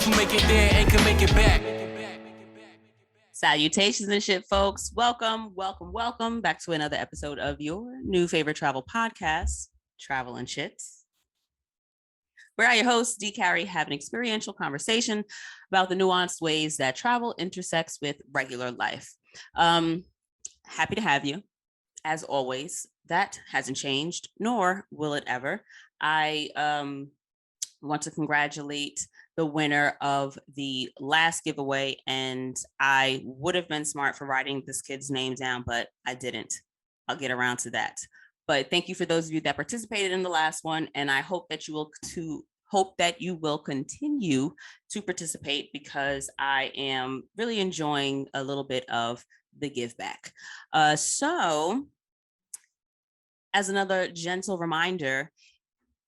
who make it there and can make it back. Salutations and shit, folks. Welcome back to another episode of your new favorite travel podcast, Travel and Shits. Where I, your host, D. Carey, have an experiential conversation about the nuanced ways that travel intersects with regular life. Happy to have you, as always. That hasn't changed, nor will it ever. I want to congratulate the winner of the last giveaway, and I would have been smart for writing this kid's name down, but I didn't. I'll get around to that. But thank you for those of you that participated in the last one, and I hope that you will continue to participate because I am really enjoying a little bit of the give back. So, as another gentle reminder,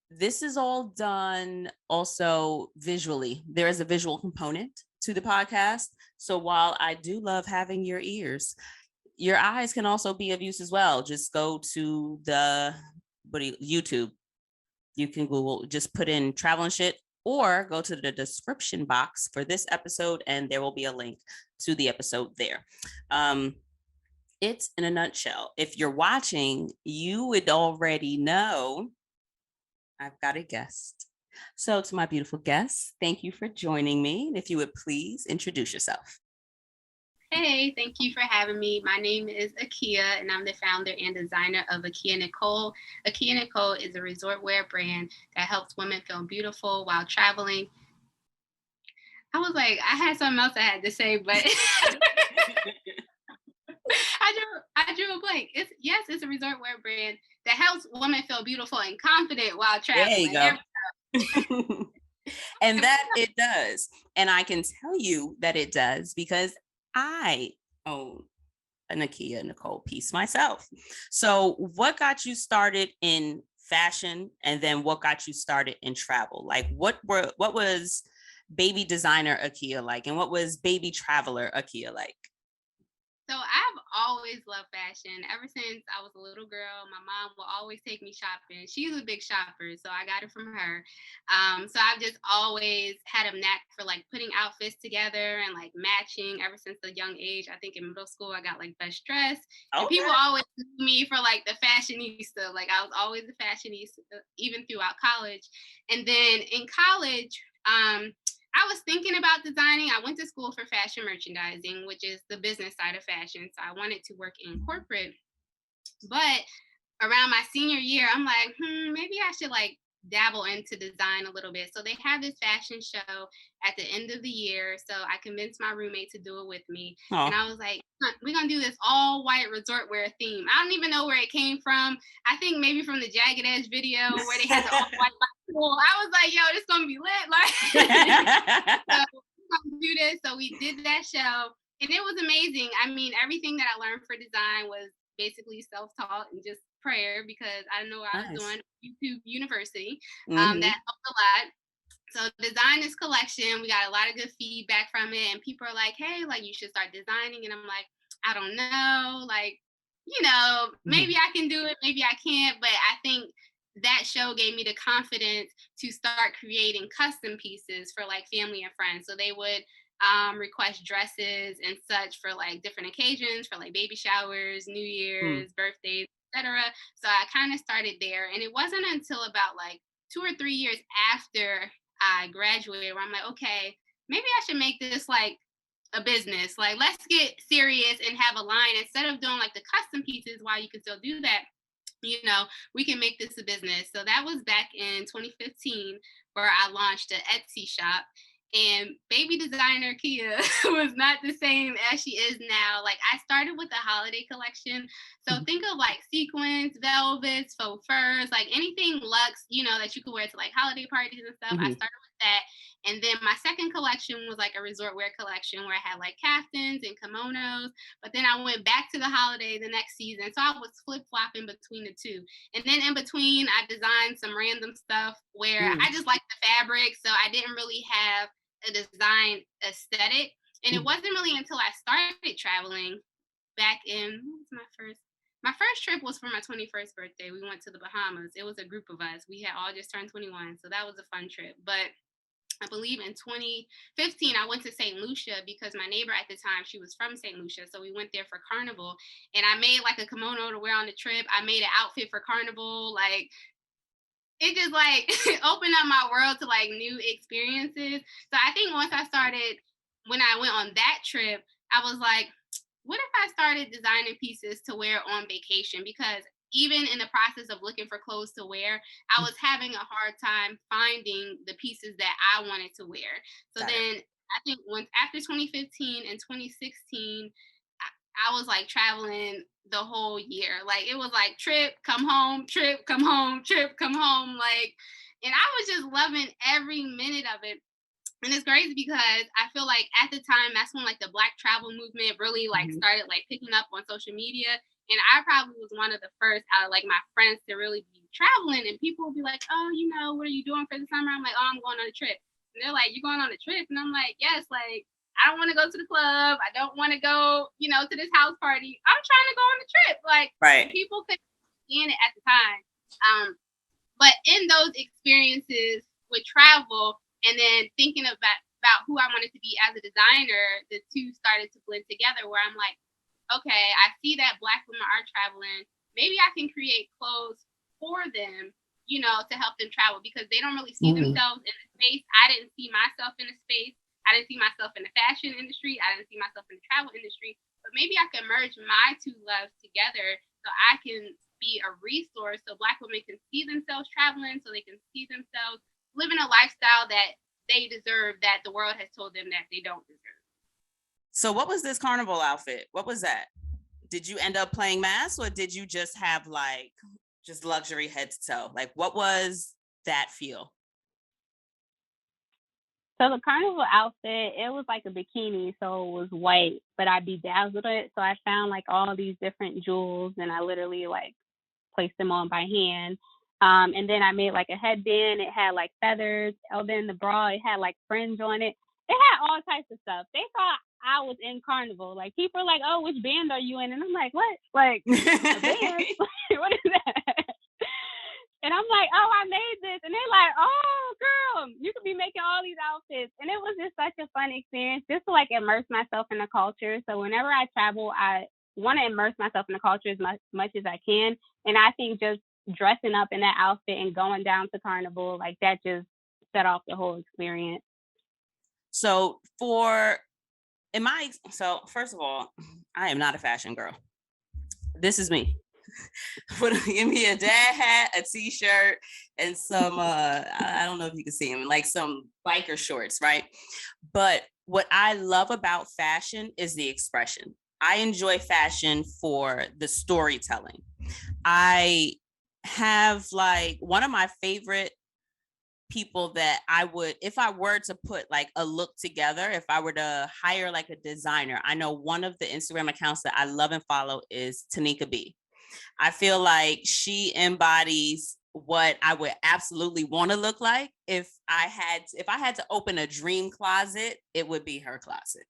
this is all done also visually. There is a visual component to the podcast. So while I do love having your ears, your eyes can also be of use as well. Just go to YouTube. You can Google, just put in travel and shit, or go to the description box for this episode and there will be a link to the episode there. It's in a nutshell. If you're watching, you would already know I've got a guest. So to my beautiful guests, thank you for joining me. And if you would please introduce yourself. Hey, thank you for having me. My name is Akia, and I'm the founder and designer of Akia Nicole. Akia Nicole is a resort wear brand that helps women feel beautiful while traveling. I was like, I had something else I had to say, but I drew a blank. It's a resort wear brand that helps women feel beautiful and confident while traveling. There you go. And that it does. And I can tell you that it does because I own an Akia Nicole piece myself. So what got you started in fashion, and then what got you started in travel? Like what was baby designer Akia like, and what was baby traveler Akia like? So I've always loved fashion. Ever since I was a little girl, my mom will always take me shopping. She's a big shopper, so I got it from her. So I've just always had a knack for like putting outfits together and like matching ever since a young age. I think in middle school, I got like best dressed. Okay. And people always knew me for like the fashionista. Like I was always the fashionista, even throughout college. And then in college, I was thinking about designing. I went to school for fashion merchandising, which is the business side of fashion. So I wanted to work in corporate. But around my senior year, I'm like, maybe I should like dabble into design a little bit. So they have this fashion show at the end of the year. So I convinced my roommate to do it with me. Aww. And I was like, we're going to do this all white resort wear theme. I don't even know where it came from. I think maybe from the Jagged Edge video where they had the all white pool. I was like, yo, this is going to be lit. Like, so we're going to do this. So we did that show and it was amazing. I mean, everything that I learned for design was basically self-taught and just prayer because I didn't know what I was doing. YouTube University. That helped a lot. So design this collection. We got a lot of good feedback from it. And people are like, hey, like you should start designing. And I'm like, I don't know. Like, you know, maybe I can do it. Maybe I can't. But I think that show gave me the confidence to start creating custom pieces for like family and friends. So they would request dresses and such for like different occasions, for like baby showers, New Year's, birthdays, etc. So I kind of started there, and it wasn't until about like 2 or 3 years after I graduated where I'm like, okay, maybe I should make this like a business. Like, let's get serious and have a line instead of doing like the custom pieces. While you can still do that, you know, we can make this a business. So that was back in 2015 where I launched an Etsy shop. And baby designer Kia was not the same as she is now. Like I started with the holiday collection. So think of like sequins, velvets, faux furs, like anything luxe, you know, that you could wear to like holiday parties and stuff. I started with that. And then my second collection was like a resort wear collection where I had like caftans and kimonos. But then I went back to the holiday the next season. So I was flip-flopping between the two. And then in between, I designed some random stuff where I just liked the fabric. So I didn't really have a design aesthetic. And it wasn't really until I started traveling back in, my first trip was for my 21st birthday. We went to the Bahamas. It was a group of us. We had all just turned 21. So that was a fun trip. But I believe in 2015, I went to St. Lucia because my neighbor at the time, she was from St. Lucia. So we went there for Carnival, and I made like a kimono to wear on the trip. I made an outfit for Carnival. Like, it just like opened up my world to like new experiences. So I think once I started, when I went on that trip, I was like, what if I started designing pieces to wear on vacation? Because even in the process of looking for clothes to wear, I was having a hard time finding the pieces that I wanted to wear. So Got it. then I think once after 2015 and 2016, I was like traveling the whole year. Like, it was like trip, come home, trip, come home, trip, come home. Like, and I was just loving every minute of it. And it's crazy because I feel like at the time, that's when like the Black travel movement really like Mhm. started like picking up on social media. And I probably was one of the first out of like my friends to really be traveling. And people would be like, oh, you know, what are you doing for the summer? I'm like, oh, I'm going on a trip. And they're like, you going on a trip? And I'm like, yes, like, I don't want to go to the club. I don't want to go, you know, to this house party. I'm trying to go on a trip. Like, Right. people couldn't understand it at the time. But in those experiences with travel, and then thinking about who I wanted to be as a designer, the two started to blend together where I'm like, okay, I see that Black women are traveling. Maybe I can create clothes for them, you know, to help them travel because they don't really see themselves in the space. I didn't see myself in the space. I didn't see myself in the fashion industry. I didn't see myself in the travel industry. But maybe I can merge my two loves together so I can be a resource so Black women can see themselves traveling, so they can see themselves living a lifestyle that they deserve, that the world has told them that they don't deserve. So what was this Carnival outfit? What was that? Did you end up playing mass, or did you just have like just luxury head to toe? Like, what was that feel? So the carnival outfit, it was like a bikini, so it was white, but I bedazzled it. So I found like all these different jewels, and I literally like placed them on by hand. And then I made like a headband. It had like feathers. Oh, then the bra, it had like fringe on it. It had all types of stuff. They thought I was in carnival. Like, people are like, "Oh, which band are you in?" And I'm like, "What? Like a band? What is that?" And I'm like, "Oh, I made this." And they're like, "Oh, girl, you could be making all these outfits." And it was just such a fun experience just to like immerse myself in the culture. So whenever I travel, I want to immerse myself in the culture as much as I can. And I think just dressing up in that outfit and going down to Carnival, like, that just set off the whole experience. So so first of all, I am not a fashion girl. This is me. Give me a dad hat, a t-shirt, and some I don't know if you can see them, like some biker shorts, right? But what I love about fashion is the expression. I enjoy fashion for the storytelling. I have like one of my favorite people that I would, if I were to put like a look together, if I were to hire like a designer, I know one of the Instagram accounts that I love and follow is Tanika B. I feel like she embodies what I would absolutely want to look like. If I had to open a dream closet, it would be her closet.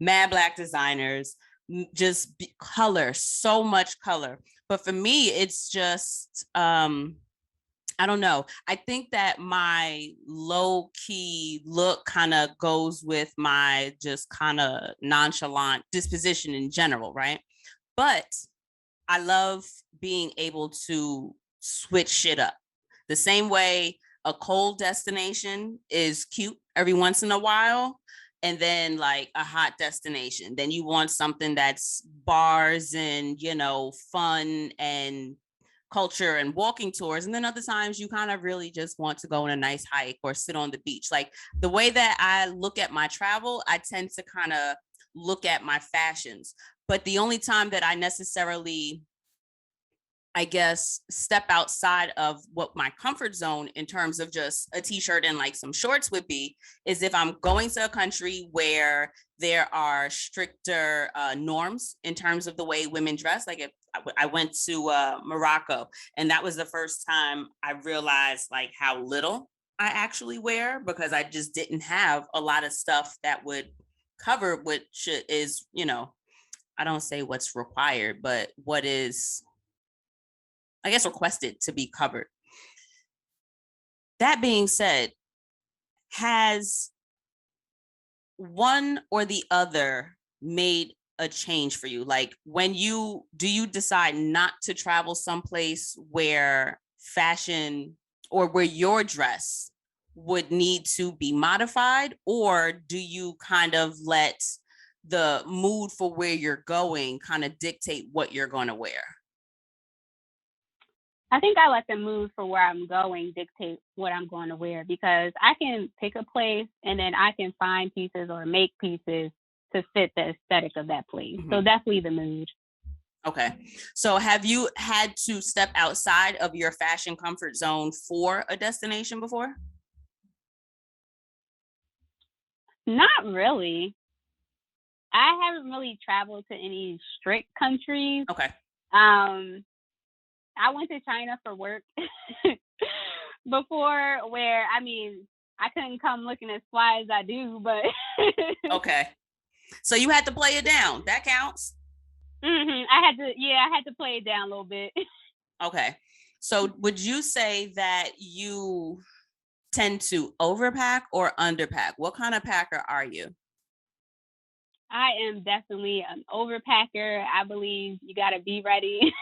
Mad Black designers, just color, so much color. But for me, it's just I don't know. I think that my low key look kind of goes with my just kind of nonchalant disposition in general, right? But I love being able to switch shit up. The same way a cold destination is cute every once in a while, and then like a hot destination. Then you want something that's bars and, fun and culture and walking tours. And then other times you kind of really just want to go on a nice hike or sit on the beach. Like the way that I look at my travel, I tend to kind of look at my fashions. But the only time that I necessarily, I guess, step outside of what my comfort zone in terms of just a t-shirt and like some shorts would be is if I'm going to a country where there are stricter norms in terms of the way women dress. Like if I went to Morocco, and that was the first time I realized like how little I actually wear, because I just didn't have a lot of stuff that would cover what is, I don't say what's required, but what is, I guess, requested to be covered. That being said, Has one or the other made a change for you? Like do you decide not to travel someplace where fashion or where your dress would need to be modified, or do you kind of let the mood for where you're going kind of dictate what you're going to wear? I think I let the mood for where I'm going dictate what I'm going to wear, because I can pick a place and then I can find pieces or make pieces to fit the aesthetic of that place. Mm-hmm. So definitely the mood. Okay. So have you had to step outside of your fashion comfort zone for a destination before? Not really. I haven't really traveled to any strict countries. Okay. I went to China for work before, where, I mean, I couldn't come looking as fly as I do, but. Okay. So you had to play it down. That counts. Mm-hmm. I had to play it down a little bit. Okay. So would you say that you tend to overpack or underpack? What kind of packer are you? I am definitely an overpacker. I believe you got to be ready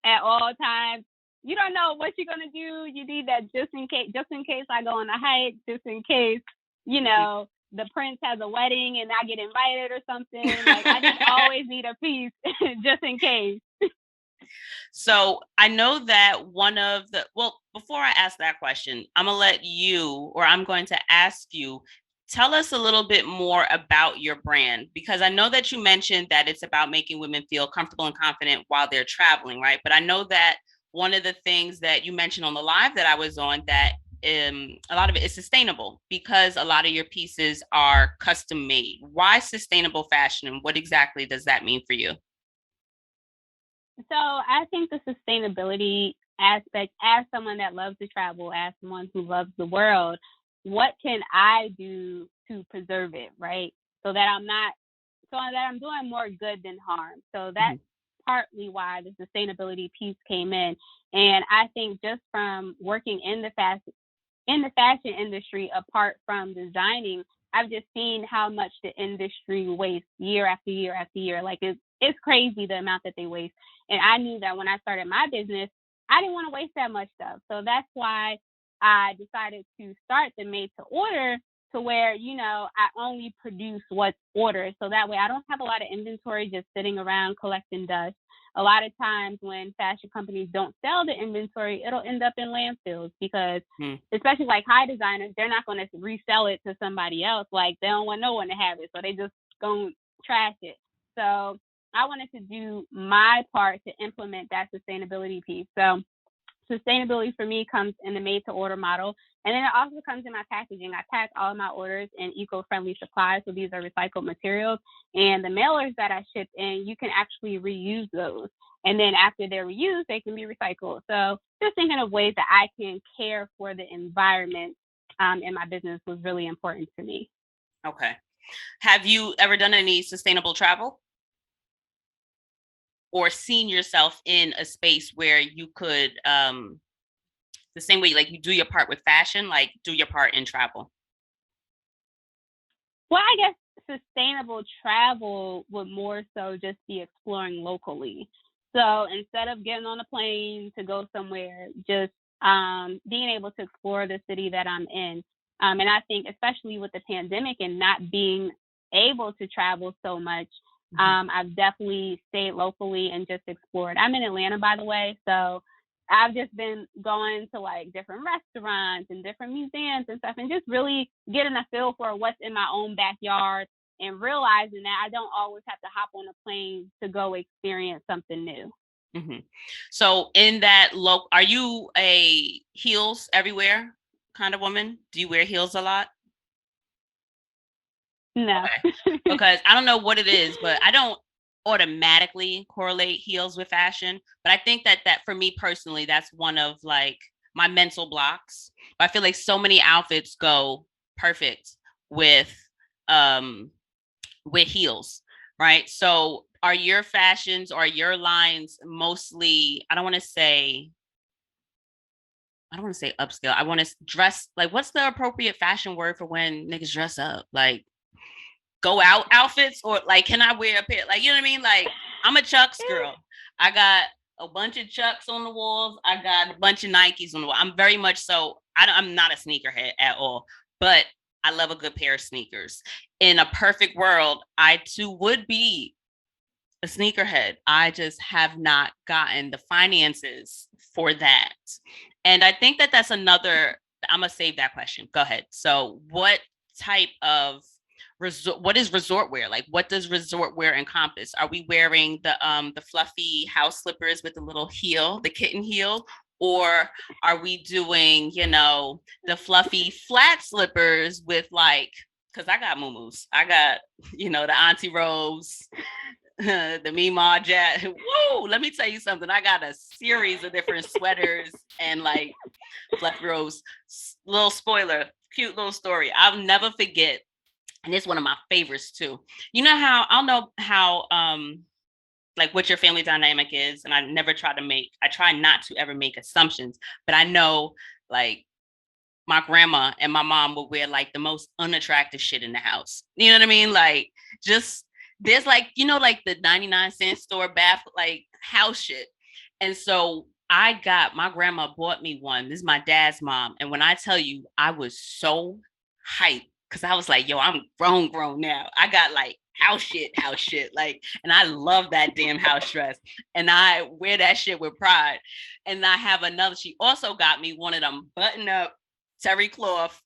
at all times. You don't know what you're going to do. You need that just in case I go on a hike, just in case, you know, the prince has a wedding and I get invited or something. Like, I just always need a piece just in case. So I know that before I ask that question, I'm going to ask you, tell us a little bit more about your brand, because I know that you mentioned that it's about making women feel comfortable and confident while they're traveling, right? But I know that one of the things that you mentioned on the live that I was on, that a lot of it is sustainable, because a lot of your pieces are custom made. Why sustainable fashion, and what exactly does that mean for you? So I think the sustainability aspect, as someone that loves to travel, as someone who loves the world, what can I do to preserve it, right? So that I'm doing more good than harm. So that's partly why the sustainability piece came in. And I think just from working in the fashion industry, apart from designing, I've just seen how much the industry wastes year after year after year. Like, it's crazy the amount that they waste. And I knew that when I started my business, I didn't want to waste that much stuff. So that's why I decided to start the made to order, to where, you know, I only produce what's ordered. So that way I don't have a lot of inventory just sitting around collecting dust. A lot of times when fashion companies don't sell the inventory, it'll end up in landfills, because especially like high designers, they're not going to resell it to somebody else. Like, they don't want no one to have it. So they just go trash it. So I wanted to do my part to implement that sustainability piece. So sustainability for me comes in the made to order model. And then it also comes in my packaging. I pack all of my orders in eco-friendly supplies. So these are recycled materials. And the mailers that I ship in, you can actually reuse those. And then after they're reused, they can be recycled. So just thinking of ways that I can care for the environment in my business was really important to me. Okay. Have you ever done any sustainable travel? Or seen yourself in a space where you could, the same way like you do your part with fashion, like do your part in travel? Well, I guess sustainable travel would more so just be exploring locally. So instead of getting on a plane to go somewhere, just being able to explore the city that I'm in. And I think especially with the pandemic and not being able to travel so much, I've definitely stayed locally and just explored. I'm in Atlanta, by the way, so I've just been going to like different restaurants and different museums and stuff, and just really getting a feel for what's in my own backyard, and realizing that I don't always have to hop on a plane to go experience something new. So in that are you a heels everywhere kind of woman? Do you wear heels a lot? No. Okay. Because I don't know what it is, but I don't automatically correlate heels with fashion. But I think that for me personally, that's one of like my mental blocks. But I feel like so many outfits go perfect with heels, right? So are your fashions or your lines mostly, I don't want to say I don't want to say upscale. I want to dress like, what's the appropriate fashion word for when niggas dress up? Like go out outfits, or like, can I wear a pair? Like, you know what I mean? Like, I'm a Chucks girl. I got a bunch of Chucks on the walls. I got a bunch of Nikes on the wall. I'm very much so, I'm not a sneakerhead at all, but I love a good pair of sneakers. In a perfect world, I too would be a sneakerhead. I just have not gotten the finances for that. And I think that that's another, I'm going to save that question. Go ahead. So what type of resort, what is resort wear? Like, what does resort wear encompass? Are we wearing the fluffy house slippers with the little heel, the kitten heel? Or are we doing, you know, the fluffy flat slippers with like, because I got muumuus. I got, you know, the auntie robes, the Mima Jet. Woo! Let me tell you something. I got a series of different sweaters and like fluffy robes. Little spoiler, cute little story. I'll never forget. And it's one of my favorites too. You know how, I don't know how like what your family dynamic is, and I try not to ever make assumptions, but I know like my grandma and my mom would wear like the most unattractive shit in the house. You know what I mean? Like, just there's like, you know, like the 99-cent store bath, like house shit. And so my grandma bought me one. This is my dad's mom. And when I tell you, I was so hyped because I was like, yo, I'm grown now. I got like house shit. Like, and I love that damn house dress. And I wear that shit with pride. And I have another, she also got me one of them button up terry cloth,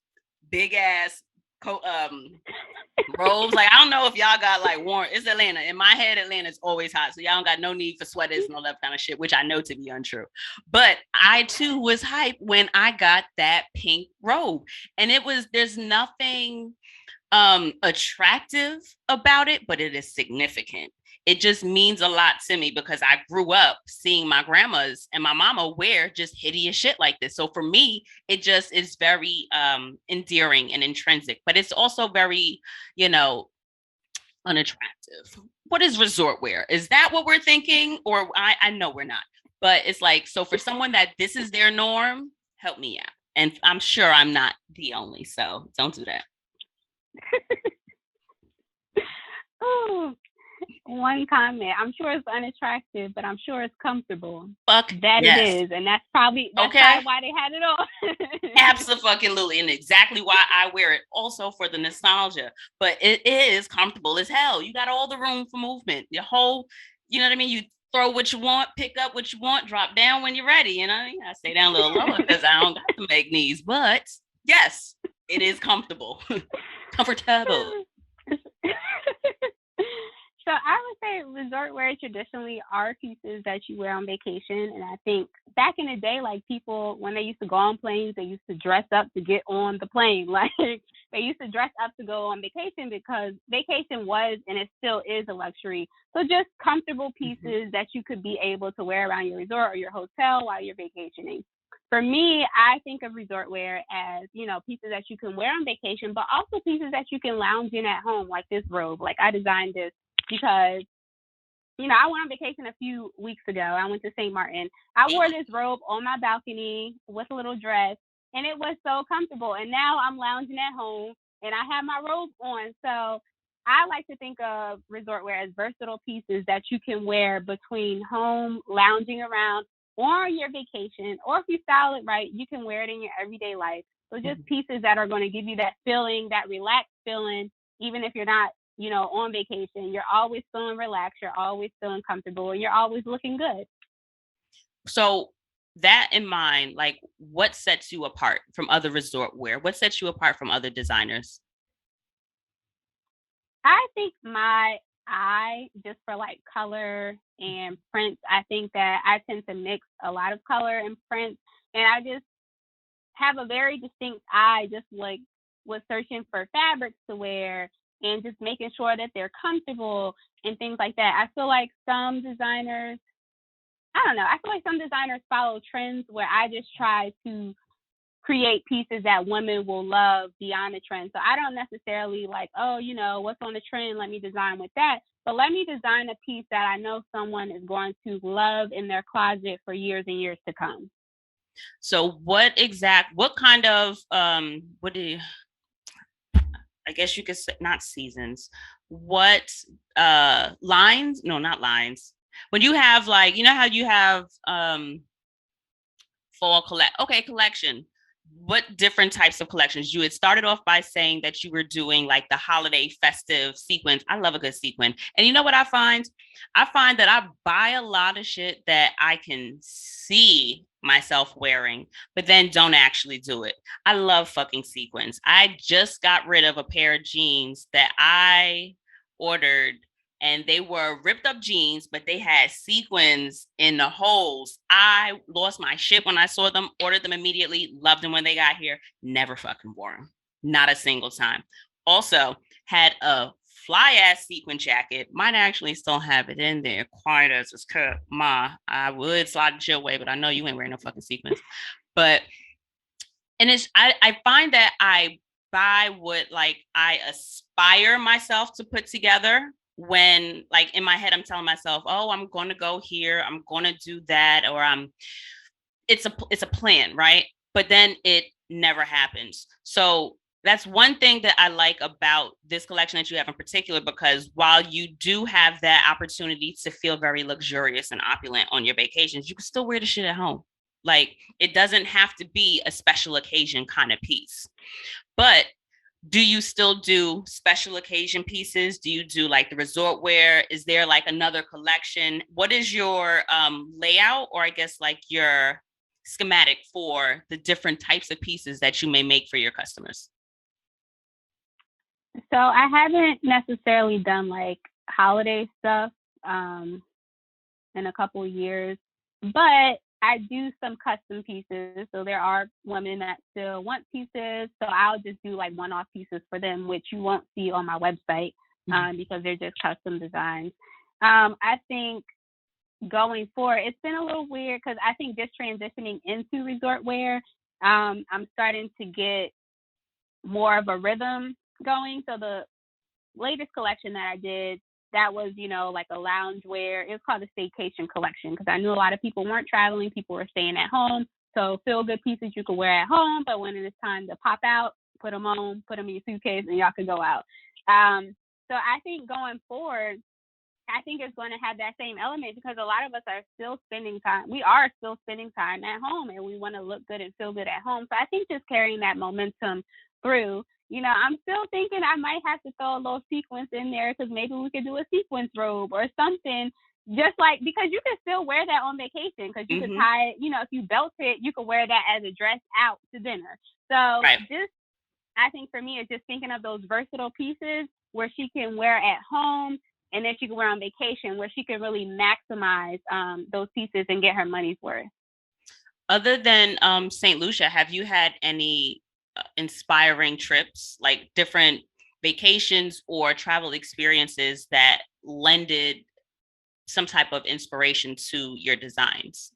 big ass robes. Like, I don't know if y'all got like warm. It's Atlanta. In my head, Atlanta's always hot. So y'all don't got no need for sweaters and all that kind of shit, which I know to be untrue. But I too was hyped when I got that pink robe. And there's nothing attractive about it, but it is significant. It just means a lot to me because I grew up seeing my grandmas and my mama wear just hideous shit like this. So for me, it just is very endearing and intrinsic, but it's also very, you know, unattractive. What is resort wear? Is that what we're thinking? Or I know we're not, but it's like, so for someone that this is their norm, help me out. And I'm sure I'm not the only, so don't do that. Oh, one comment. I'm sure it's unattractive, but I'm sure it's comfortable. Fuck that yes. It is, and that's probably why they had it on. Absolutely, and exactly why I wear it. Also for the nostalgia, but it is comfortable as hell. You got all the room for movement. Your whole, you know what I mean. You throw what you want, pick up what you want, drop down when you're ready. You know, I stay down a little lower because I don't got to make knees. But yes, it is comfortable, comfortable. So I would say resort wear traditionally are pieces that you wear on vacation. And I think back in the day, like people, when they used to go on planes, they used to dress up to get on the plane. Like they used to dress up to go on vacation because vacation was, and it still is, a luxury. So just comfortable pieces that you could be able to wear around your resort or your hotel while you're vacationing. For me, I think of resort wear as, you know, pieces that you can wear on vacation, but also pieces that you can lounge in at home, like this robe. Like I designed this because, you know, I went on vacation a few weeks ago. I went to St. Martin. I wore this robe on my balcony with a little dress, and it was so comfortable. And now I'm lounging at home, and I have my robe on. So I like to think of resort wear as versatile pieces that you can wear between home, lounging around, or your vacation. Or if you style it right, you can wear it in your everyday life. So just pieces that are going to give you that feeling, that relaxed feeling, even if you're not, you know, on vacation. You're always feeling relaxed, you're always feeling comfortable, and you're always looking good. So that in mind, like what sets you apart from other resort wear? What sets you apart from other designers? I think my eye just for like color and prints. I think that I tend to mix a lot of color and prints, and I just have a very distinct eye, just like with searching for fabrics to wear and just making sure that they're comfortable and things like that. I feel like some designers, I don't know, I feel like some designers follow trends where I just try to create pieces that women will love beyond the trend. So I don't necessarily like, oh, you know, what's on the trend, let me design with that. But let me design a piece that I know someone is going to love in their closet for years and years to come. So what kind of what do you, I guess you could say, not seasons, what lines, no, not lines, when you have like, you know how you have collection, what different types of collections? You had started off by saying that you were doing like the holiday festive sequins. I love a good sequin. And you know what I find? I find that I buy a lot of shit that I can see myself wearing, but then don't actually do it. I love fucking sequins. I just got rid of a pair of jeans that I ordered, and they were ripped up jeans, but they had sequins in the holes. I lost my shit when I saw them, ordered them immediately, loved them when they got here, never fucking wore them. Not a single time. Also, had a fly ass sequin jacket. Might actually still have it in there, quiet as it's cut. Ma, I would slide it your way, but I know you ain't wearing no fucking sequins. But, and I find that I buy what like I aspire myself to put together, when like in my head I'm telling myself, oh, I'm going to go here, I'm going to do that, or it's a plan, right? But then it never happens. So that's one thing that I like about this collection that you have in particular, because while you do have that opportunity to feel very luxurious and opulent on your vacations, you can still wear the shit at home. Like, it doesn't have to be a special occasion kind of piece. But do you still do special occasion pieces? Do you do like the resort wear? Is there like another collection? What is your layout, or I guess like your schematic for the different types of pieces that you may make for your customers? So I haven't necessarily done like holiday stuff in a couple of years, but I do some custom pieces. So there are women that still want pieces. So I'll just do like one-off pieces for them, which you won't see on my website because they're just custom designs. I think going forward, it's been a little weird because I think just transitioning into resort wear, I'm starting to get more of a rhythm going. So the latest collection that I did, that was, like a lounge wear. It was called the Staycation Collection because I knew a lot of people weren't traveling. People were staying at home. So feel good pieces you could wear at home, but when it's time to pop out, put them on, put them in your suitcase, and y'all could go out. So I think going forward, I think it's going to have that same element because a lot of us are still spending time. We are still spending time at home, and we want to look good and feel good at home. So I think just carrying that momentum through. I'm still thinking I might have to throw a little sequence in there because maybe we could do a sequence robe or something. Just like, because you can still wear that on vacation because you could tie it, if you belt it, you could wear that as a dress out to dinner. So I think for me, it's just thinking of those versatile pieces where she can wear at home and then she can wear on vacation, where she can really maximize those pieces and get her money's worth. Other than St. Lucia, have you had any inspiring trips, like different vacations or travel experiences that lended some type of inspiration to your designs?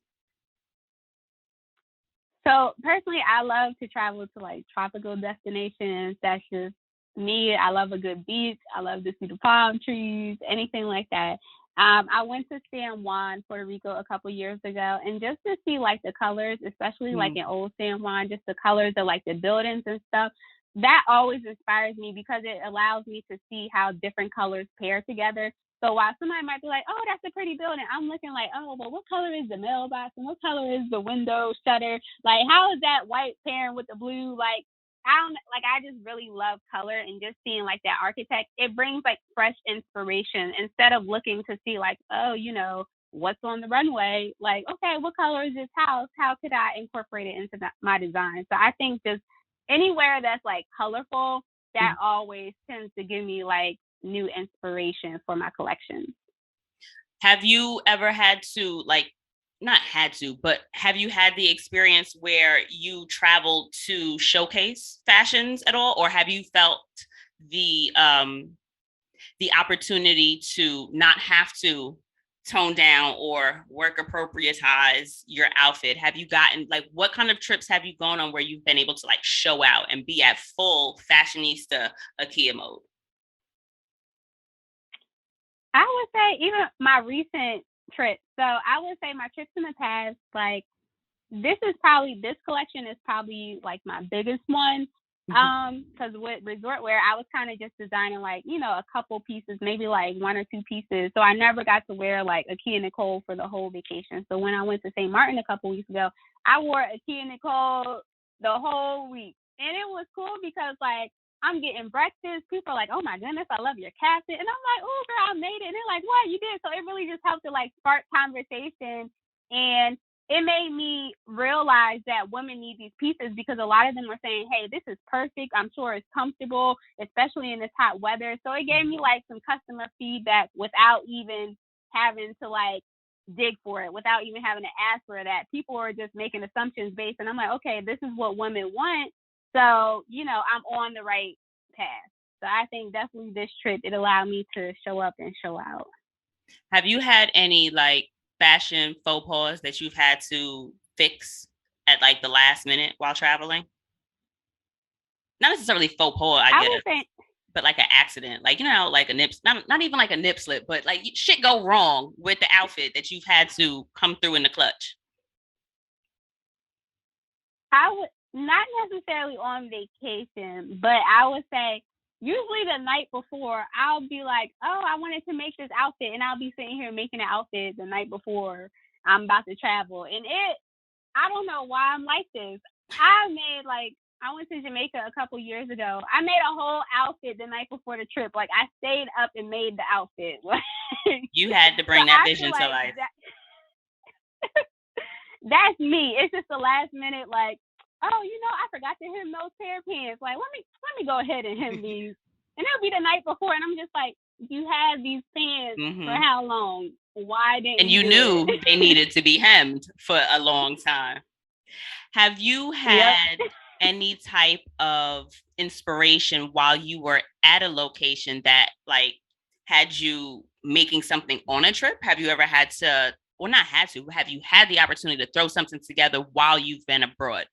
So personally, I love to travel to like tropical destinations. That's just me. I love a good beach. I love to see the palm trees, anything like that. I went to San Juan, Puerto Rico a couple years ago, and just to see like the colors, especially like in old San Juan, just the colors of like the buildings and stuff, that always inspires me because it allows me to see how different colors pair together. So while somebody might be like, oh, that's a pretty building, I'm looking like, oh, well, what color is the mailbox and what color is the window shutter? Like, how is that white pairing with the blue? Like, I just really love color, and just seeing like that architect, it brings like fresh inspiration instead of looking to see like, oh, what's on the runway? Like, okay, what color is this house? How could I incorporate it into my design? So I think just anywhere that's like colorful, that always tends to give me like new inspiration for my collection. Have you ever had to not had to, but have you had the experience where you traveled to showcase fashions at all, or have you felt the opportunity to not have to tone down or work appropriatize your outfit? Have you gotten what kind of trips have you gone on where you've been able to show out and be at full fashionista Akia mode? I would say even my recent trips. So I would say my trips in the past, this collection is probably like my biggest one. Because with resort wear, I was kind of just designing like, a couple pieces, maybe like one or two pieces. So I never got to wear like Akia Nicole for the whole vacation. So when I went to St. Martin a couple weeks ago, I wore Akia Nicole the whole week. And it was cool because like I'm getting breakfast. People are like, oh my goodness, I love your casket. And I'm like, oh girl, I made it. And they're like, what, you did? So it really just helped to like spark conversation. And it made me realize that women need these pieces because a lot of them were saying, hey, this is perfect. I'm sure it's comfortable, especially in this hot weather. So it gave me like some customer feedback without even having to like dig for it, without even having to ask for that. People are just making assumptions based. And I'm like, okay, this is what women want. So, I'm on the right path. So I think definitely this trip, it allowed me to show up and show out. Have you had any like fashion faux pas that you've had to fix at like the last minute while traveling? Not necessarily faux pas, I guess, say, but like an accident, like like a nip, not even like a nip slip, but like shit go wrong with the outfit that you've had to come through in the clutch. I would not necessarily on vacation, but I would say usually the night before, I'll be like, oh, I wanted to make this outfit. And I'll be sitting here making an outfit the night before I'm about to travel. And I don't know why I'm like this. I went to Jamaica a couple years ago. I made a whole outfit the night before the trip. Like I stayed up and made the outfit. You had to bring that vision to life. That's me. It's just the last minute, like, oh, I forgot to hem those pair of pants. Like, let me go ahead and hem these. And it'll be the night before, and I'm just like, you had these pants for how long? Why didn't and you knew they needed to be hemmed for a long time. Have you had any type of inspiration while you were at a location that like had you making something on a trip? Have you ever had to, or not had to, have you had the opportunity to throw something together while you've been abroad?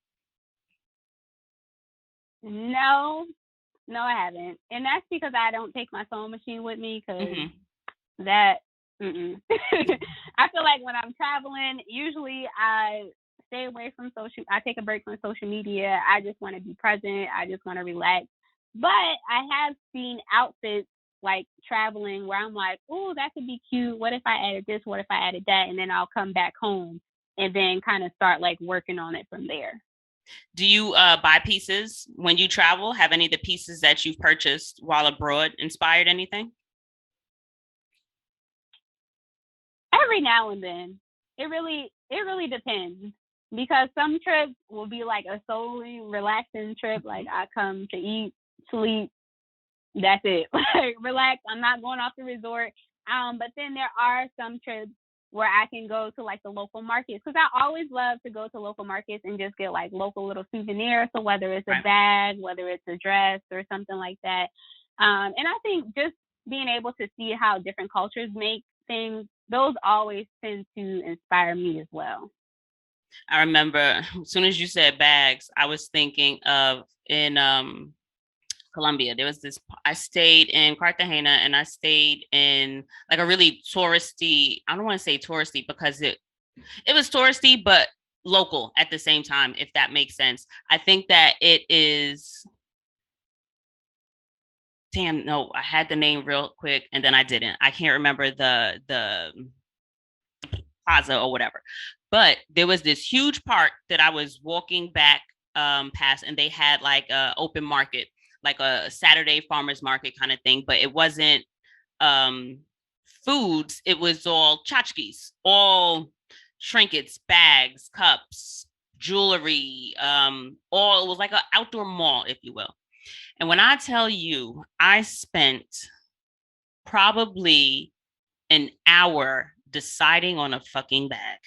No, I haven't. And that's because I don't take my sewing machine with me because I feel like when I'm traveling, usually I stay away from I take a break from social media. I just want to be present. I just want to relax. But I have seen outfits like traveling where I'm like, oh, that could be cute. What if I added this? What if I added that? And then I'll come back home and then kind of start like working on it from there. Do you buy pieces when you travel? Have any of the pieces that you've purchased while abroad inspired anything? Every now and then. It really depends. Because some trips will be like a solely relaxing trip. Like I come to eat, sleep, that's it. Like relax. I'm not going off the resort. But then there are some trips where I can go to like the local markets because I always love to go to local markets and just get like local little souvenirs. So whether it's a bag, whether it's a dress or something like that. And I think just being able to see how different cultures make things, those always tend to inspire me as well. I remember as soon as you said bags, I was thinking of in Colombia. There was this, I stayed in Cartagena and I stayed in like a really touristy, I don't want to say touristy because it was touristy, but local at the same time, if that makes sense. I think that it is, damn, no, I had the name real quick and then I didn't. I can't remember the plaza or whatever. But there was this huge park that I was walking back past and they had like a open market, like a Saturday farmers market kind of thing, but it wasn't foods. It was all tchotchkes, all trinkets, bags, cups, jewelry, all, it was like an outdoor mall, if you will. And when I tell you, I spent probably an hour deciding on a fucking bag.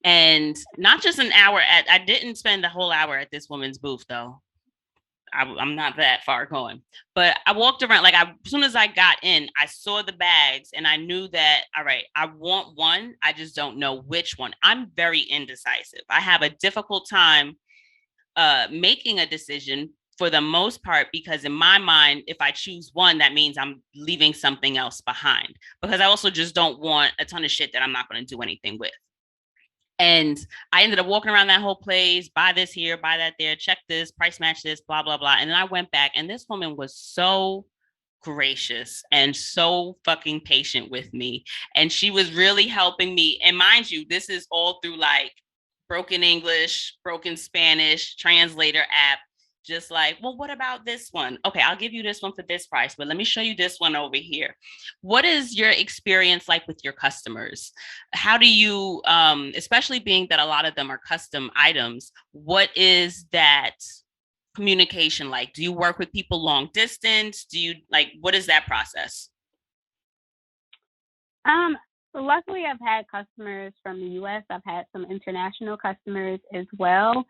And not just an hour I didn't spend the whole hour at this woman's booth though. I'm not that far going, but I walked around, like as soon as I got in, I saw the bags and I knew that, all right, I want one. I just don't know which one. I'm very indecisive. I have a difficult time making a decision for the most part, because in my mind, if I choose one, that means I'm leaving something else behind, because I also just don't want a ton of shit that I'm not going to do anything with. And I ended up walking around that whole place, buy this here, buy that there, check this, price match this, blah, blah, blah. And then I went back, and this woman was so gracious and so fucking patient with me. And she was really helping me. And mind you, this is all through like broken English, broken Spanish, translator app. Just like, well, what about this one? Okay, I'll give you this one for this price, but let me show you this one over here. What is your experience like with your customers? How do you, especially being that a lot of them are custom items, what is that communication like? Do you work with people long distance? Do you like, what is that process? Luckily, I've had customers from the US. I've had some international customers as well.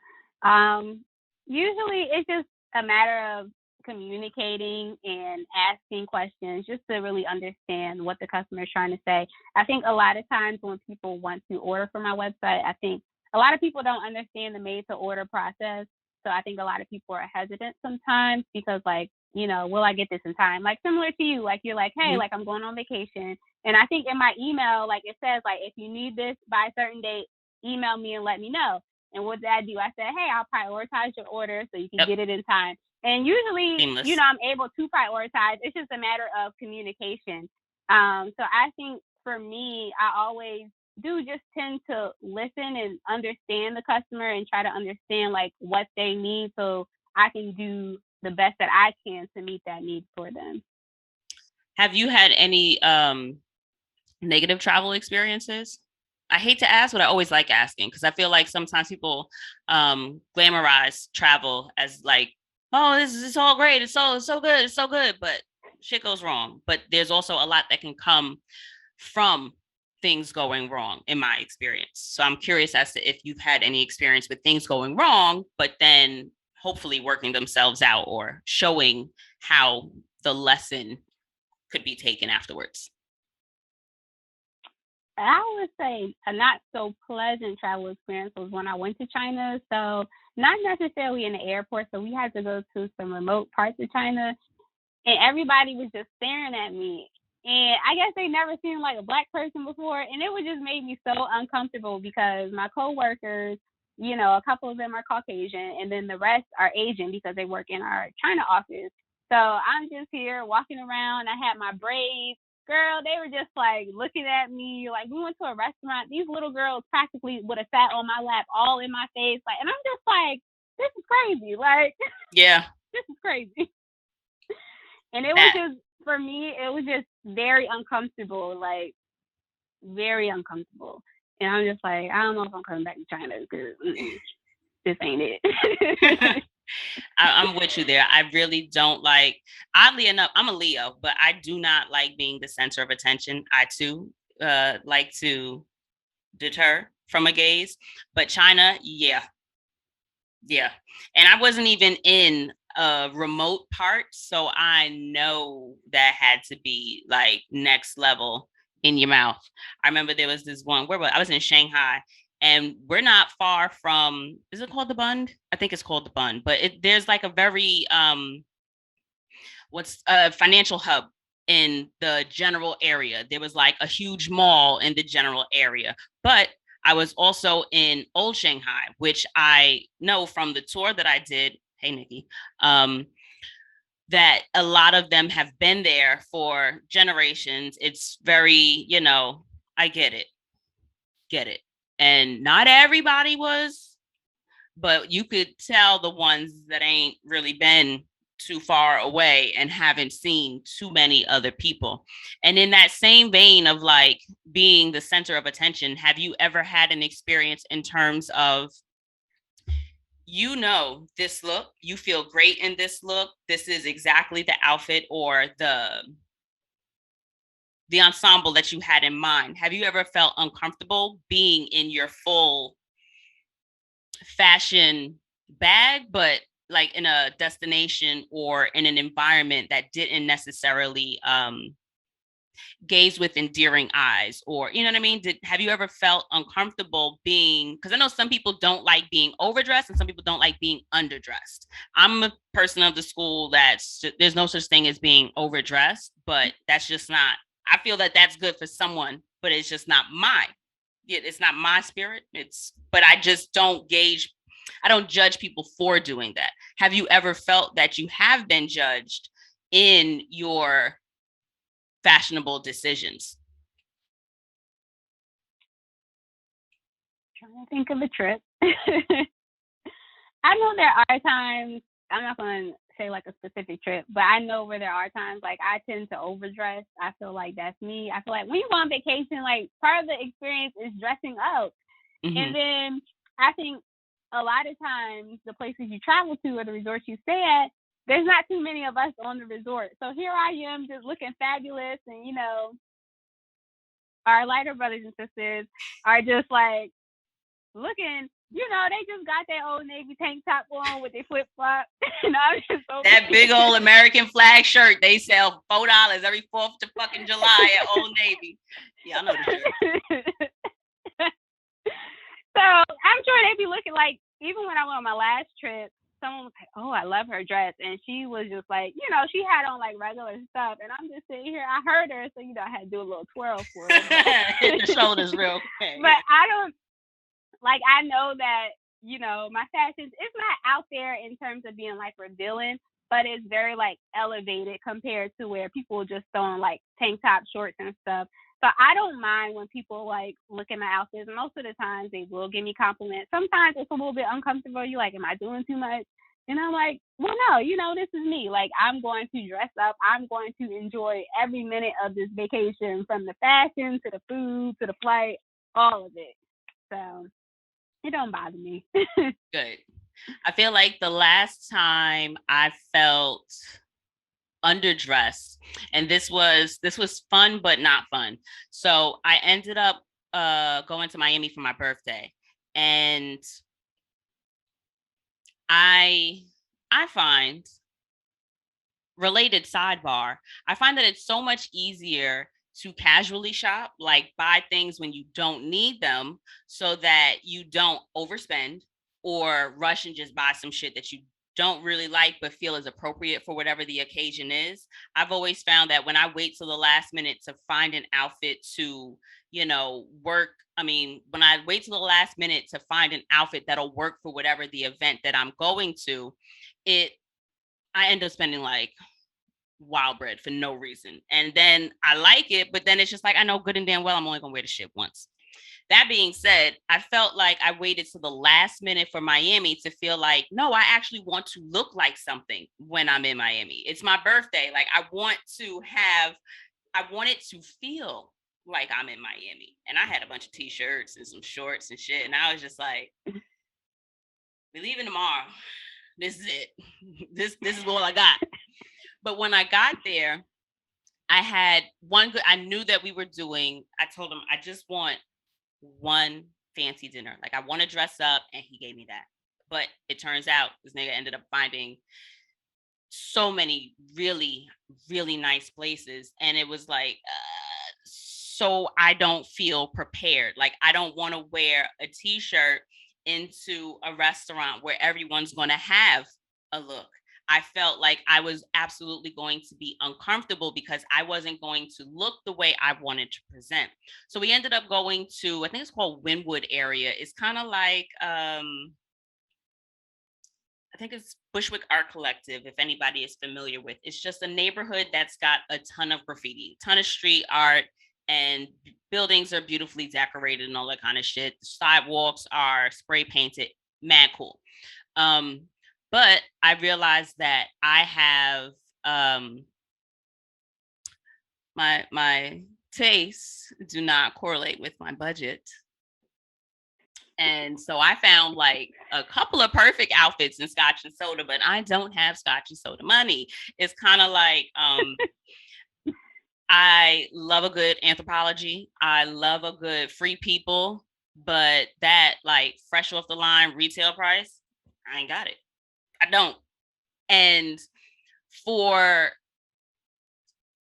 Usually it's just a matter of communicating and asking questions just to really understand what the customer is trying to say. I think a lot of times when people want to order from my website, I think a lot of people don't understand the made to order process. So I think a lot of people are hesitant sometimes because like, will I get this in time? Like similar to you, like you're like, hey, like I'm going on vacation. And I think in my email, like it says like, if you need this by a certain date, email me and let me know. And what did I do? I said, hey, I'll prioritize your order so you can get it in time. And usually, Seamless. I'm able to prioritize. It's just a matter of communication. So I think for me, I always do just tend to listen and understand the customer and try to understand like what they need so I can do the best that I can to meet that need for them. Have you had any negative travel experiences? I hate to ask, but I always like asking because I feel like sometimes people glamorize travel as like, oh, this is all great. It's so good. It's so good. But shit goes wrong. But there's also a lot that can come from things going wrong in my experience. So I'm curious as to if you've had any experience with things going wrong, but then hopefully working themselves out or showing how the lesson could be taken afterwards. I would say a not so pleasant travel experience was when I went to China. So not necessarily in the airport. So we had to go to some remote parts of China and everybody was just staring at me. And I guess they never seen like a Black person before. And it would just made me so uncomfortable because my coworkers, a couple of them are Caucasian and then the rest are Asian because they work in our China office. So I'm just here walking around. I had my braids. Girl, they were just like looking at me. Like we went to a restaurant. These little girls practically would have sat on my lap all in my face. Like, and I'm just like, this is crazy. Like, yeah, this is crazy. And it was just, for me, it was just very uncomfortable, like very uncomfortable. And I'm just like, I don't know if I'm coming back to China because this ain't it. I'm with you there. I really don't like, oddly enough, I'm a Leo, but I do not like being the center of attention. I too like to deter from a gaze, but China, yeah. And I wasn't even in a remote part, so I know that had to be like next level in your mouth. I remember there was this one where I was in Shanghai. And we're not far from, is it called the Bund? I think it's called the Bund, but there's like a very, financial hub in the general area. There was like a huge mall in the general area, but I was also in Old Shanghai, which I know from the tour that I did. Hey, Nikki, that a lot of them have been there for generations. It's very, I get it. And not everybody was, but you could tell the ones that ain't really been too far away and haven't seen too many other people. And in that same vein of like being the center of attention, have you ever had an experience in terms of, this look, you feel great in this look, this is exactly the outfit or the ensemble that you had in mind? Have you ever felt uncomfortable being in your full fashion bag, but like in a destination or in an environment that didn't necessarily gaze with endearing eyes, or you know what I mean? Have you ever felt uncomfortable being, because I know some people don't like being overdressed and some people don't like being underdressed. I'm a person of the school there's no such thing as being overdressed, but that's just not, I feel that that's good for someone, but it's just not my it's not my spirit. But I just don't I don't judge people for doing that. Have you ever felt that you have been judged in your fashionable decisions? Trying to think of a trip. I know there are times, I'm not going to say like a specific trip, but I know where there are times like I tend to overdress. I feel like that's me. I feel like when you go on vacation, like part of the experience is dressing up. Mm-hmm. And then I think a lot of times the places you travel to or the resorts you stay at, there's not too many of us on the resort. So here I am just looking fabulous. And, you know, our lighter brothers and sisters are just like looking, you know, they just got their Old Navy tank top on with their flip flop. And I'm just that big old American flag shirt they sell $4 every 4th to fucking July at Old Navy. Yeah, I know the shirt. So I'm sure they be looking like, even when I went on my last trip, someone was like, "Oh, I love her dress," and she was just like, you know, she had on like regular stuff, and I'm just sitting here. I heard her, so you know, I had to do a little twirl for her. Hit the shoulders real quick. But I don't like. I know that, you know, my fashion, it's not out there in terms of being like revealing, but it's very like elevated compared to where people just throwing like tank top shorts and stuff. So I don't mind when people like look at my outfits. Most of the times they will give me compliments. Sometimes it's a little bit uncomfortable. You're like, am I doing too much? And I'm like, well, no, you know, this is me. Like, I'm going to dress up. I'm going to enjoy every minute of this vacation, from the fashion to the food to the flight, all of it. So it don't bother me. Good. I feel like the last time I felt underdressed, and this was fun but not fun. So I ended up going to Miami for my birthday, and I find, related sidebar, I find that it's so much easier to casually shop, like buy things when you don't need them so that you don't overspend or rush and just buy some shit that you don't really like but feel is appropriate for whatever the occasion is. I've always found that when I wait till the last minute to find an outfit to, you know, work, when I wait till the last minute to find an outfit that'll work for whatever the event that I'm going to, I end up spending like wild bread for no reason. And then I like it, but then it's just like, I know good and damn well I'm only gonna wear the shit once. That being said, I felt like I waited to the last minute for Miami to feel like, no, I actually want to look like something when I'm in Miami. It's my birthday. Like, I want it to feel like I'm in Miami. And I had a bunch of t-shirts and some shorts and shit. And I was just like, we're leaving tomorrow. This is it. This is all I got. But when I got there, I had I knew that I told him, I just want one fancy dinner. Like, I want to dress up, and he gave me that. But it turns out this nigga ended up finding so many really, really nice places. And it was like, so I don't feel prepared. Like, I don't want to wear a t-shirt into a restaurant where everyone's going to have a look. I felt like I was absolutely going to be uncomfortable because I wasn't going to look the way I wanted to present. So we ended up going to, I think it's called Wynwood area. It's kind of like, I think it's Bushwick Art Collective, if anybody is familiar with. It's just a neighborhood that's got a ton of graffiti, ton of street art, and buildings are beautifully decorated and all that kind of shit. The sidewalks are spray painted, mad cool. But I realized that I have my tastes do not correlate with my budget. And so I found like a couple of perfect outfits in Scotch and Soda, but I don't have Scotch and Soda money. It's kind of like, I love a good Anthropologie. I love a good Free People, but that like fresh off the line retail price, I ain't got it. I don't. And for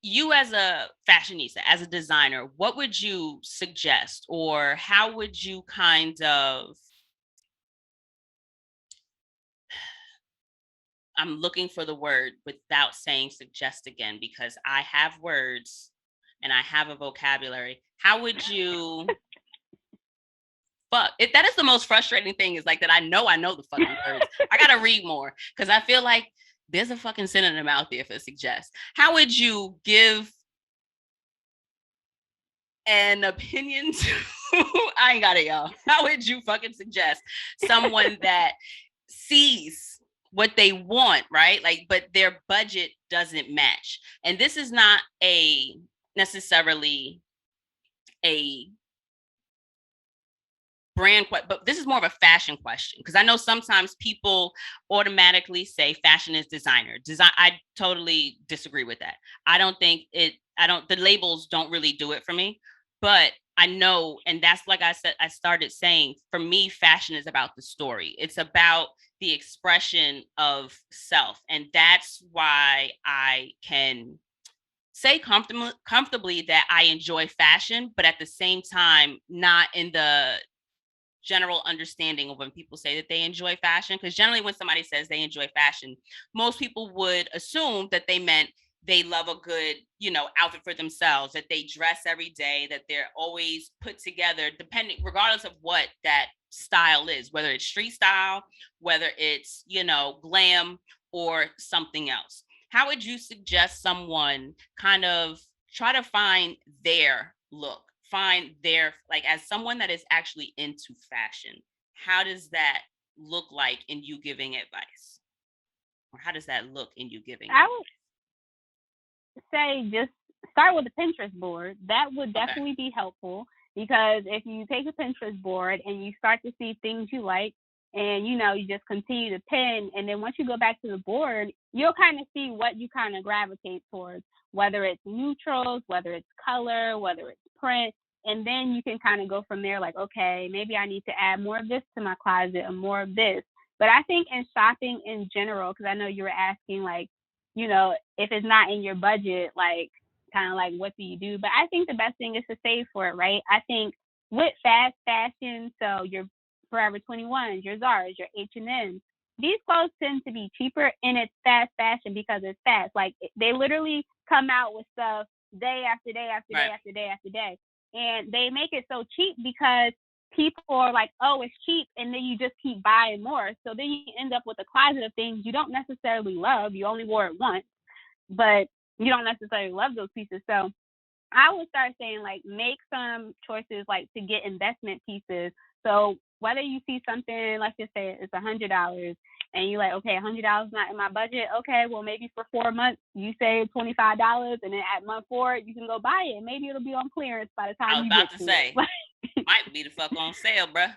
you as a fashionista, as a designer, what would you suggest, or how would you kind of, I'm looking for the word without saying suggest again, because I have words and I have a vocabulary. How would you fuck? That is the most frustrating thing, is like that I know the fucking words. I gotta read more because I feel like there's a fucking synonym out there for suggest. How would you give an opinion to, I ain't got it, y'all. How would you fucking suggest someone that sees what they want, right? Like, but their budget doesn't match. And this is not necessarily a brand, but this is more of a fashion question, because I know sometimes people automatically say fashion is designer. I totally disagree with that. I don't think the labels don't really do it for me, but I know, and that's like I said, I started saying, for me, fashion is about the story. It's about the expression of self. And that's why I can say comfortably that I enjoy fashion, but at the same time, not in the general understanding of when people say that they enjoy fashion. Because generally when somebody says they enjoy fashion, most people would assume that they meant they love a good, outfit for themselves, that they dress every day, that they're always put together, regardless of what that style is, whether it's street style, whether it's, glam or something else. How would you suggest someone kind of try to find their look? Find their, like, as someone that is actually into fashion, how does that look like in you giving advice? Or how does that look in you giving advice? I would say just start with a Pinterest board. That would definitely be helpful, because if you take a Pinterest board and you start to see things you like, and you just continue to pin, and then once you go back to the board, you'll kind of see what you kind of gravitate towards, whether it's neutrals, whether it's color, whether it's print. And then you can kind of go from there, like, okay, maybe I need to add more of this to my closet and more of this. But I think in shopping in general, because I know you were asking, like, if it's not in your budget, like, kind of like, what do you do? But I think the best thing is to save for it, right? I think with fast fashion, so your Forever 21s, your Zara's, your H&M's, these clothes tend to be cheaper, and it's fast fashion because it's fast. Like, they literally come out with stuff day after day after day after day after day. And they make it so cheap because people are like, oh, it's cheap. And then you just keep buying more. So then you end up with a closet of things you don't necessarily love. You only wore it once, but you don't necessarily love those pieces. So I would start saying, like, make some choices, like, to get investment pieces. So whether you see something, let's just say it's $100, and you're like, okay, $100 not in my budget. Okay, well, maybe for 4 months you save $25, and then at month 4 you can go buy it. Maybe it'll be on clearance by the time you get to it. Might be the fuck on sale, bruh.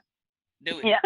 Do it. Yeah.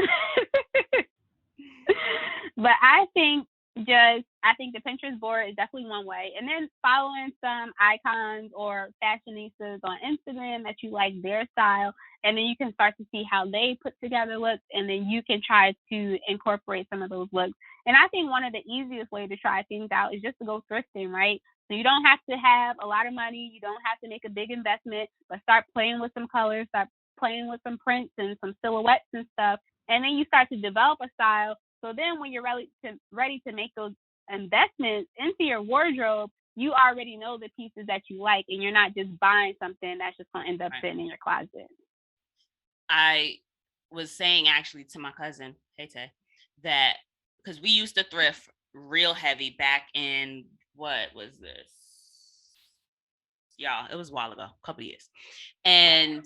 But I think the Pinterest board is definitely one way, and then following some icons or fashionistas on Instagram that you like their style, and then you can start to see how they put together looks, and then you can try to incorporate some of those looks. And I think one of the easiest ways to try things out is just to go thrifting, right? So you don't have to have a lot of money, you don't have to make a big investment, but start playing with some colors, start playing with some prints and some silhouettes and stuff, and then you start to develop a style. So then when you're ready to make those investments into your wardrobe, you already know the pieces that you like, and you're not just buying something that's just going to end up sitting in your closet. I was saying actually to my cousin, Tay, that because we used to thrift real heavy back in, what was this? Y'all, it was a while ago, a couple years. And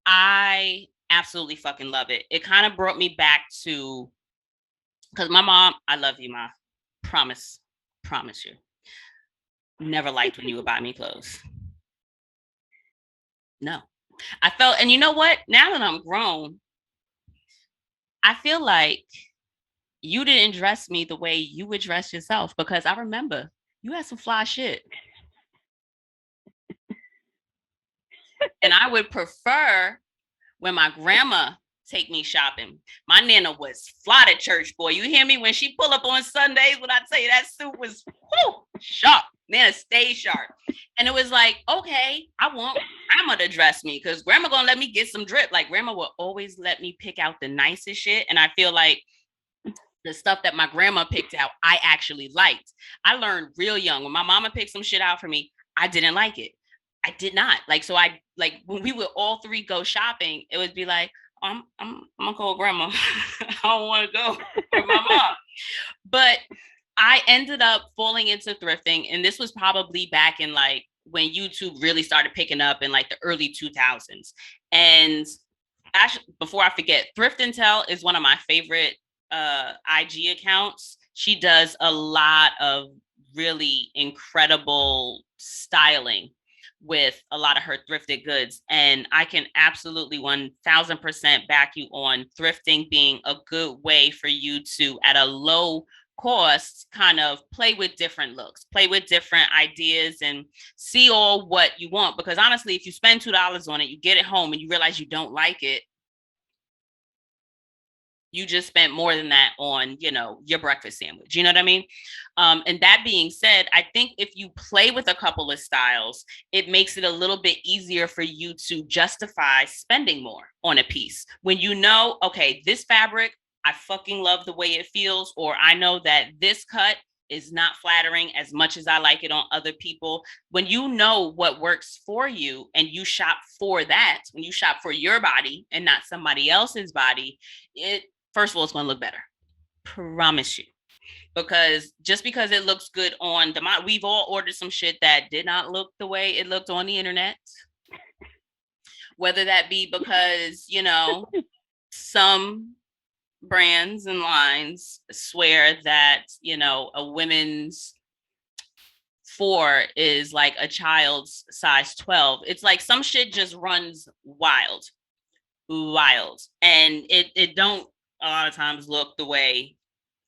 I absolutely fucking love it. It kind of brought me back to, because my mom, I love you, Ma. Promise you. Never liked when you would buy me clothes. No. I felt, and you know what? Now that I'm grown, I feel like you didn't dress me the way you would dress yourself, because I remember you had some fly shit. And I would prefer when my grandma take me shopping. My nana was fly to church, boy. You hear me? When she pull up on Sundays, when I tell you that suit was sharp. Nana stayed sharp. And it was like, okay, I want grandma to dress me, because grandma gonna let me get some drip. Like, grandma will always let me pick out the nicest shit. And I feel like the stuff that my grandma picked out, I actually liked. I learned real young. When my mama picked some shit out for me, I didn't like it. I did not. Like, so I, like, when we would all three go shopping, it would be like, I'm gonna call grandma. I don't want to go with my mom. But I ended up falling into thrifting, and this was probably back in like when YouTube really started picking up in like the early 2000s. And actually, before I forget, Thrift and Tell is one of my favorite IG accounts. She does a lot of really incredible styling with a lot of her thrifted goods. And I can absolutely 1000% back you on thrifting being a good way for you to, at a low cost, kind of play with different looks, play with different ideas, and see all what you want. Because honestly, if you spend $2 on it, you get it home and you realize you don't like it, you just spent more than that on, your breakfast sandwich. You know what I mean? And that being said, I think if you play with a couple of styles, it makes it a little bit easier for you to justify spending more on a piece. When you know, okay, this fabric, I fucking love the way it feels, or I know that this cut is not flattering as much as I like it on other people. When you know what works for you and you shop for that, when you shop for your body and not somebody else's body, first of all, it's going to look better. Promise you. Because just because it looks good on we've all ordered some shit that did not look the way it looked on the internet. Whether that be because, some brands and lines swear that, a women's 4 is like a child's size 12. It's like some shit just runs wild. And it don't a lot of times look the way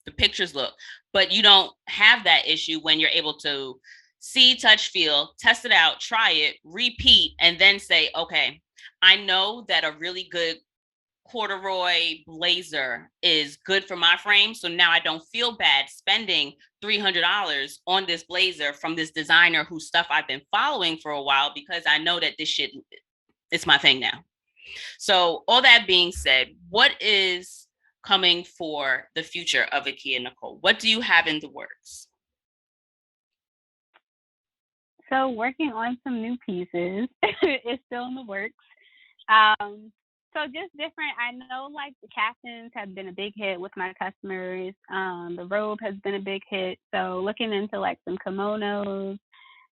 the pictures look, but you don't have that issue when you're able to see, touch, feel, test it out, try it, repeat, and then say, okay, I know that a really good corduroy blazer is good for my frame. So now I don't feel bad spending $300 on this blazer from this designer whose stuff I've been following for a while, because I know that this shit, it's my thing now. So all that being said, what is coming for the future of Akia Nicole? What do you have in the works? So working on some new pieces. It's still in the works. So just different. I know like the caftans have been a big hit with my customers. The robe has been a big hit. So looking into like some kimonos,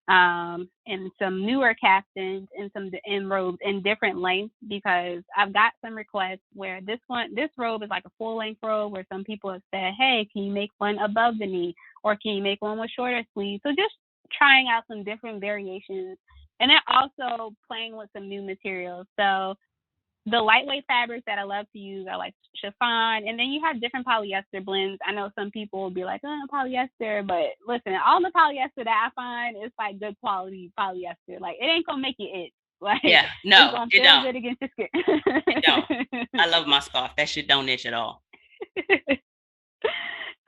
and some newer caftans and some robes in different lengths, because I've got some requests where this robe is like a full length robe, where some people have said, hey, can you make one above the knee, or can you make one with shorter sleeves? So just trying out some different variations, and then also playing with some new materials. So the lightweight fabrics that I love to use are like chiffon, and then you have different polyester blends. I know some people will be like, oh, polyester, but listen, all the polyester that I find is like good quality polyester. Like it ain't gonna make you itch. Like yeah, no, it's gonna feel good against your skin. It don't. I love my scarf. That shit don't itch at all.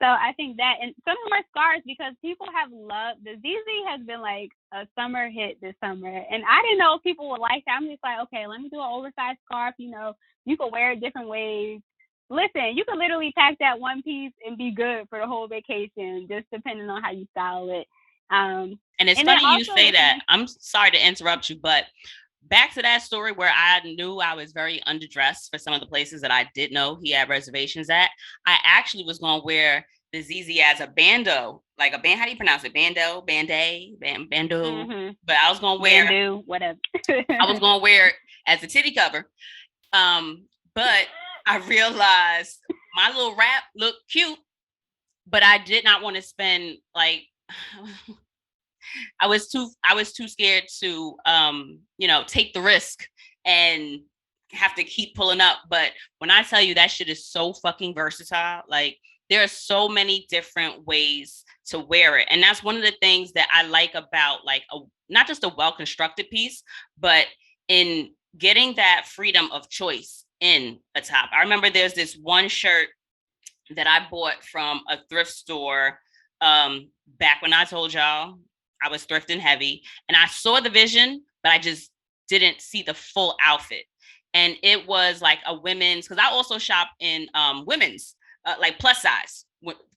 So I think that, and some more scarves, because people have loved the ZZ has been like a summer hit this summer, and I didn't know if people would like that. I'm just like, okay, let me do an oversized scarf. You can wear it different ways. Listen, you can literally pack that one piece and be good for the whole vacation, just depending on how you style it. And it's funny you say that. I'm sorry to interrupt you, but back to that story where I knew I was very underdressed for some of the places that I did know he had reservations at. I actually was going to wear the ZZ as a bandeau, like a band. How do you pronounce it? Bandeau, bandeau. Mm-hmm. But I was going to wear bandeau, whatever. I was going to wear it as a titty cover. But I realized my little wrap looked cute, but I did not want to spend like. I was too scared to take the risk and have to keep pulling up. But when I tell you that shit is so fucking versatile, like there are so many different ways to wear it. And that's one of the things that I like about like not just a well-constructed piece, but in getting that freedom of choice in a top. I remember there's this one shirt that I bought from a thrift store back when I told y'all I was thrifting heavy, and I saw the vision, but I just didn't see the full outfit. And it was like a women's, because I also shop in women's, like plus size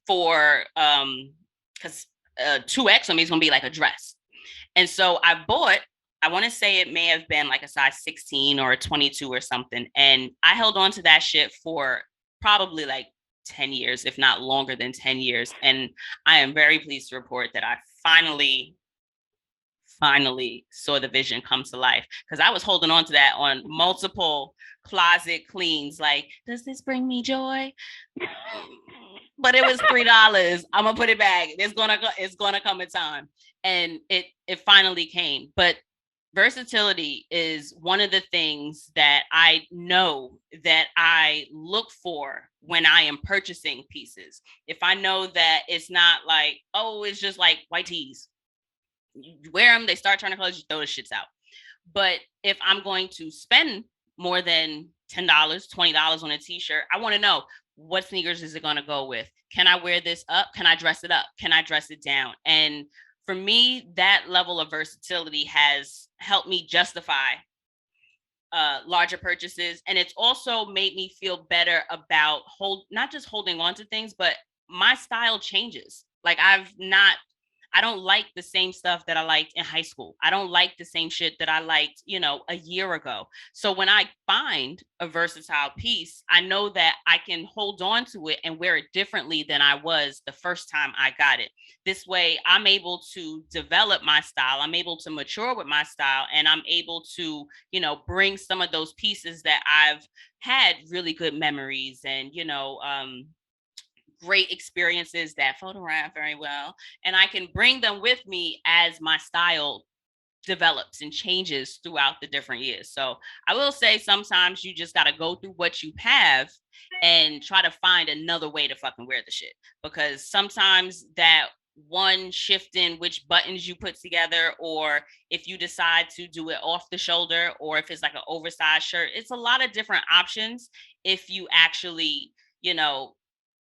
for, because 2X on me is going to be like a dress. And so I bought I want to say it may have been like a size 16 or a 22 or something. And I held on to that shit for probably like 10 years, if not longer than 10 years. And I am very pleased to report that I finally saw the vision come to life, because I was holding on to that on multiple closet cleans. Like, does this bring me joy? But it was $3. I'm gonna put it back. It's gonna come a time, and it finally came. But versatility is one of the things that I know that I look for when I am purchasing pieces. If I know that it's not like, oh, it's just like white tees, you wear them, they start turning colors, you throw the shits out. But if I'm going to spend more than $10, $20 on a t-shirt, I want to know, what sneakers is it going to go with? Can I wear this up? Can I dress it up? Can I dress it down? And for me, that level of versatility has helped me justify larger purchases. And it's also made me feel better about not just holding on to things, but my style changes. Like, I don't like the same stuff that I liked in high school. I don't like the same shit that I liked, a year ago. So when I find a versatile piece, I know that I can hold on to it and wear it differently than I was the first time I got it. This way, I'm able to develop my style. I'm able to mature with my style, and I'm able to, bring some of those pieces that I've had really good memories and, great experiences that photograph very well, and I can bring them with me as my style develops and changes throughout the different years. So I will say, sometimes you just got to go through what you have and try to find another way to fucking wear the shit, because sometimes that one shift in which buttons you put together, or if you decide to do it off the shoulder, or if it's like an oversized shirt, it's a lot of different options if you actually,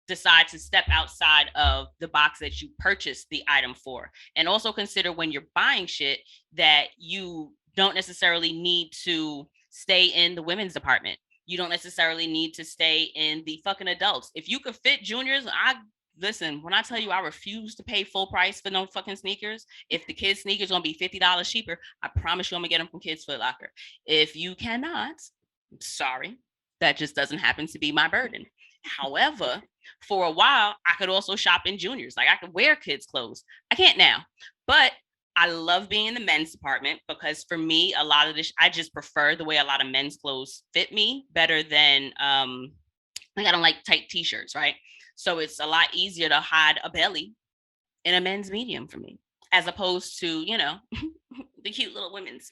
decide to step outside of the box that you purchased the item for. And also consider, when you're buying shit, that you don't necessarily need to stay in the women's department. You don't necessarily need to stay in the fucking adults. If you could fit juniors, listen, when I tell you I refuse to pay full price for no fucking sneakers, if the kids' sneakers gonna be $50 cheaper, I promise you I'm gonna get them from Kids Foot Locker. If you cannot, sorry, that just doesn't happen to be my burden. However, for a while, I could also shop in juniors. Like, I could wear kids' clothes. I can't now, but I love being in the men's department, because for me, a lot of this, I just prefer the way a lot of men's clothes fit me better than, like, I don't like tight t-shirts, right? So it's a lot easier to hide a belly in a men's medium for me, as opposed to, the cute little women's.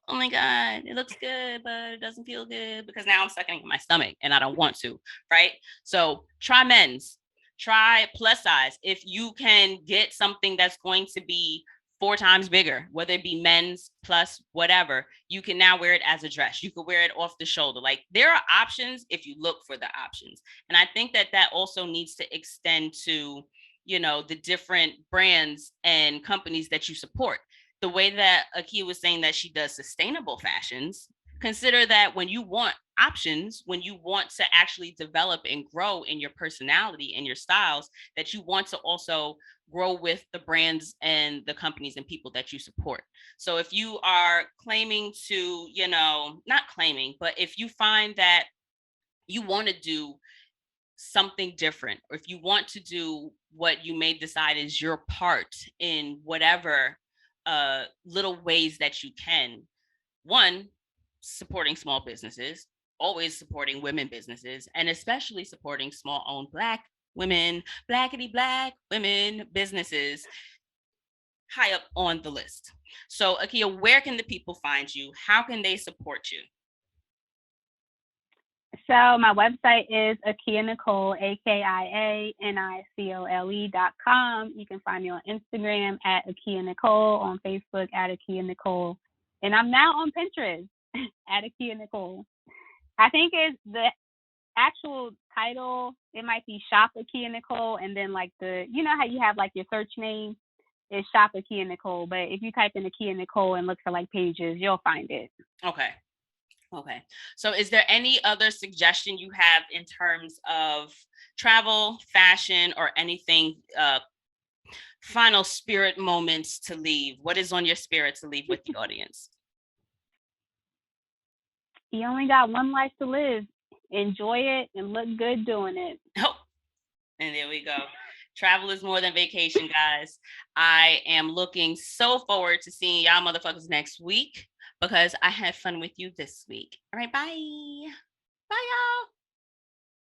Oh my God, it looks good, but it doesn't feel good, because now I'm sucking in my stomach and I don't want to, right? So try men's, try plus size. If you can get something that's going to be 4 times bigger, whether it be men's plus whatever, you can now wear it as a dress. You could wear it off the shoulder. Like, there are options if you look for the options. And I think that also needs to extend to, the different brands and companies that you support. The way that Akia was saying that she does sustainable fashions, consider that when you want options, when you want to actually develop and grow in your personality and your styles, that you want to also grow with the brands and the companies and people that you support. So if you are claiming to, not claiming, but if you find that you want to do something different, or if you want to do what you may decide is your part in whatever little ways that you can, one, supporting small businesses, always supporting women businesses, and especially supporting small owned Black women, blackity Black women businesses, high up on the list. So Akia, where can the people find you? How can they support you? So my website is Akia Nicole, AKIANICOLE.com. You can find me on Instagram at Akia Nicole, on Facebook at Akia Nicole. And I'm now on Pinterest at Akia Nicole. I think it's the actual title, it might be Shop Akia Nicole, and then like how you have like your search name is Shop Akia Nicole. But if you type in Akia Nicole and look for like pages, you'll find it. Okay. So is there any other suggestion you have in terms of travel, fashion, or anything Final spirit moments to leave. What is on your spirit to leave with the audience? You only got one life to live. Enjoy it and look good doing it. Oh, and there we go. Travel is more than vacation, guys. I am looking so forward to seeing y'all motherfuckers next week because I had fun with you this week. All right, bye. Bye, y'all.